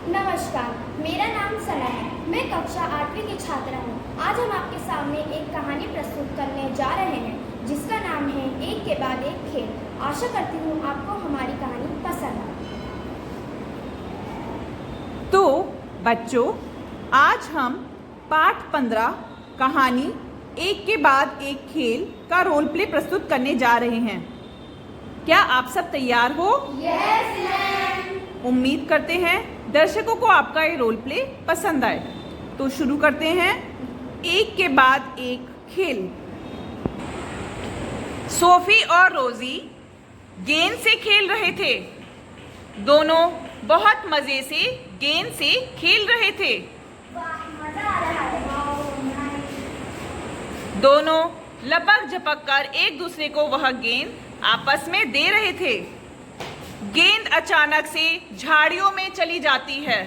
नमस्कार, मेरा नाम सना है। मैं कक्षा 8वीं की छात्रा हूँ। आज हम आपके सामने एक कहानी प्रस्तुत करने जा रहे हैं जिसका नाम है एक के बाद एक खेल। आशा करती हूँ आपको हमारी कहानी पसंद आए। तो बच्चों, आज हम पाठ 15 कहानी एक के बाद एक खेल का रोल प्ले प्रस्तुत करने जा रहे हैं। क्या आप सब तैयार हो? Yes ma'am. उम्मीद करते हैं दर्शकों को आपका ये रोल प्ले पसंद आए। तो शुरू करते हैं एक के बाद एक खेल। सोफी और रोजी गेंद से खेल रहे थे। दोनों बहुत मजे से गेंद से खेल रहे थे। मजा आ रहा है। दोनों लपक झपक कर एक दूसरे को वह गेंद आपस में दे रहे थे। गेंद अचानक से झाड़ियों में चली जाती है।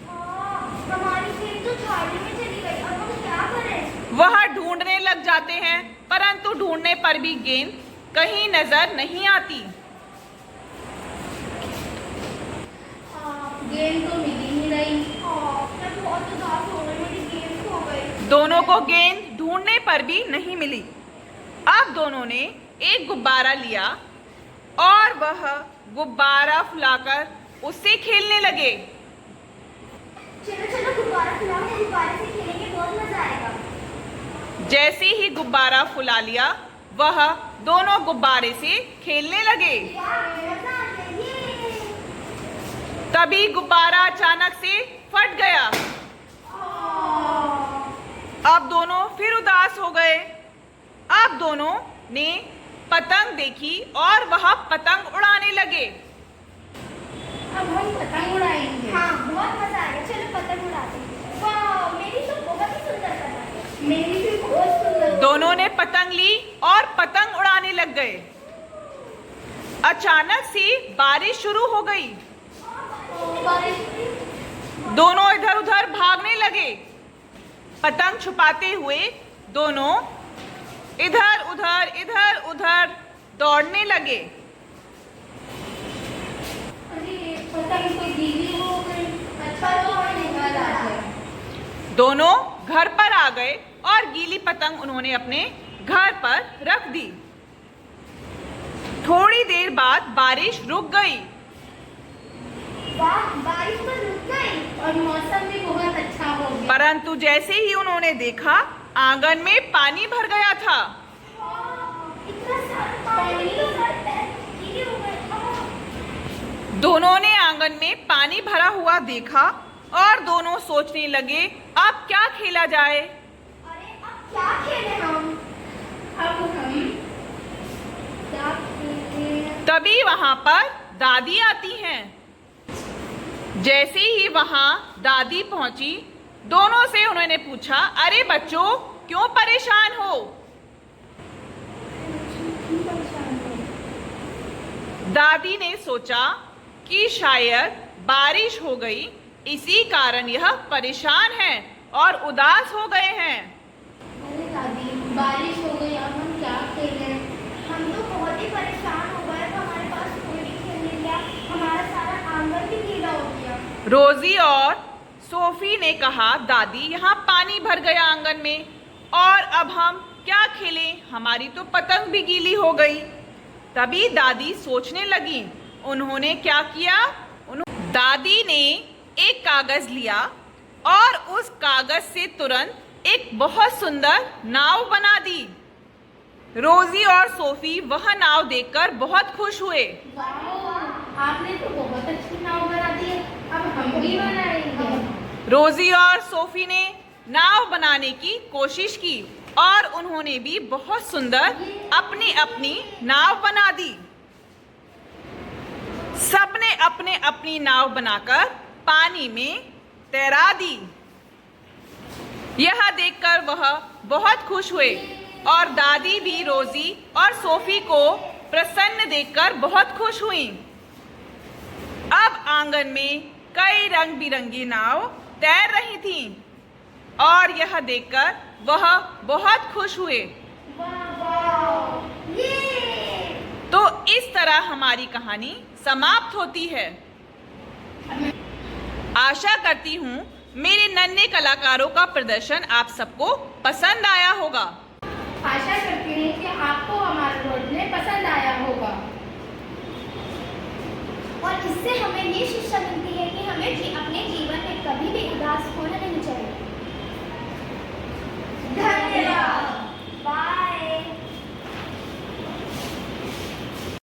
हमारी गेंद तो झाड़ी में चली गई। अब हम क्या करें? वह ढूंढने लग जाते हैं, परंतु ढूंढने पर भी गेंद कहीं नजर नहीं आती। गेंद तो मिल ही नहीं रही। मैं बहुत उदास हो गई, मेरी गेंद खो गई। दोनों को गेंद ढूंढने पर भी नहीं मिली। अब दोनों ने एक गुब्बारा लिया और वह गुब्बारा फुलाकर उससे खेलने लगे। चलो चलो गुब्बारा फुलाओ, गुब्बारे से खेलेंगे, बहुत मजा आएगा। जैसे ही गुब्बारा फुला लिया, वह दोनों गुब्बारे से खेलने लगे। तभी गुब्बारा अचानक से फट गया। अब दोनों फिर उदास हो गए। अब दोनों ने पतंग देखी और वह पतंग उड़ाने लगे। अब हम पतंग उड़ाएंगे। हाँ, बहुत मजा आएगा। चलो पतंग उड़ाते हैं। वाह, मेरी तो बहुत ही सुंदर पतंग है। मेरी भी बहुत सुंदर। दोनों ने पतंग ली और पतंग उड़ाने लग गए। अचानक से बारिश शुरू हो गई। दोनों इधर उधर भागने लगे। पतंग छुपाते हुए दोनों इधर उधर दौड़ने लगे। पतंग तो गीली हो गई। अच्छा तो हमें घर आ गए। दोनों घर पर आ गए और गीली पतंग उन्होंने अपने घर पर रख दी। थोड़ी देर बाद बारिश रुक गई। वाह, बारिश तो रुक गई और मौसम भी बहुत अच्छा हो गया। परंतु जैसे ही उन्होंने देखा, आंगन में पानी भर गया था। इतना सारा पानी तो गीली हो गई। दोनों ने आंगन में पानी भरा हुआ देखा और दोनों सोचने लगे, अब क्या खेला जाए। अरे अब क्या खेलें हम? अब हम क्या खेलें? तभी वहां पर दादी आती हैं। जैसे ही वहां दादी पहुंची, दोनों से उन्होंने पूछा, अरे बच्चों, क्यों परेशान हो? दादी ने सोचा कि शायद बारिश हो गई, इसी कारण यह परेशान हैं और उदास हो गए हैं। अरे दादी, बारिश हो गई, अब हम क्या खेलें? हम तो बहुत ही परेशान हो गए। हमारे पास कोई नहीं खेलने गया। हमारा सारा आंगन भी गीला हो गया। रोजी और सोफी ने कहा, दादी, यहाँ पानी भर गया आंगन में और अब हम क्या खेलें? हमारी तो पतंग भी गीली हो गई। तभी दादी सोचने लगी। उन्होंने क्या किया? दादी ने एक कागज लिया और उस कागज से तुरंत एक बहुत सुंदर नाव बना दी। रोजी और सोफी वह नाव देखकर बहुत खुश हुए। आपने तो बहुत अच्छी नाव बना दी है। अब हम भी बनाएंगे। रोजी और सोफी ने नाव बनाने की कोशिश की और उन्होंने भी बहुत सुंदर अपनी अपनी नाव बना दी। सबने अपने अपनी नाव बनाकर पानी में तैरा दी। यह देखकर वह बहुत खुश हुए और दादी भी रोजी और सोफी को प्रसन्न देखकर बहुत खुश हुई। अब आंगन में कई रंग बिरंगी नाव तैर रही थीं और यह देखकर वह बहुत खुश हुए। तो इस तरह हमारी कहानी समाप्त होती है। आशा करती हूँ मेरे नन्हे कलाकारों का प्रदर्शन आप सबको पसंद आया होगा। आशा करती हूँ कि आपको हमारा रोल प्ले पसंद आया होगा। और इससे हमें ये शिक्षा मिलती है कि हमें अपने जीवन में कभी भी उदास होना नहीं चाहिए।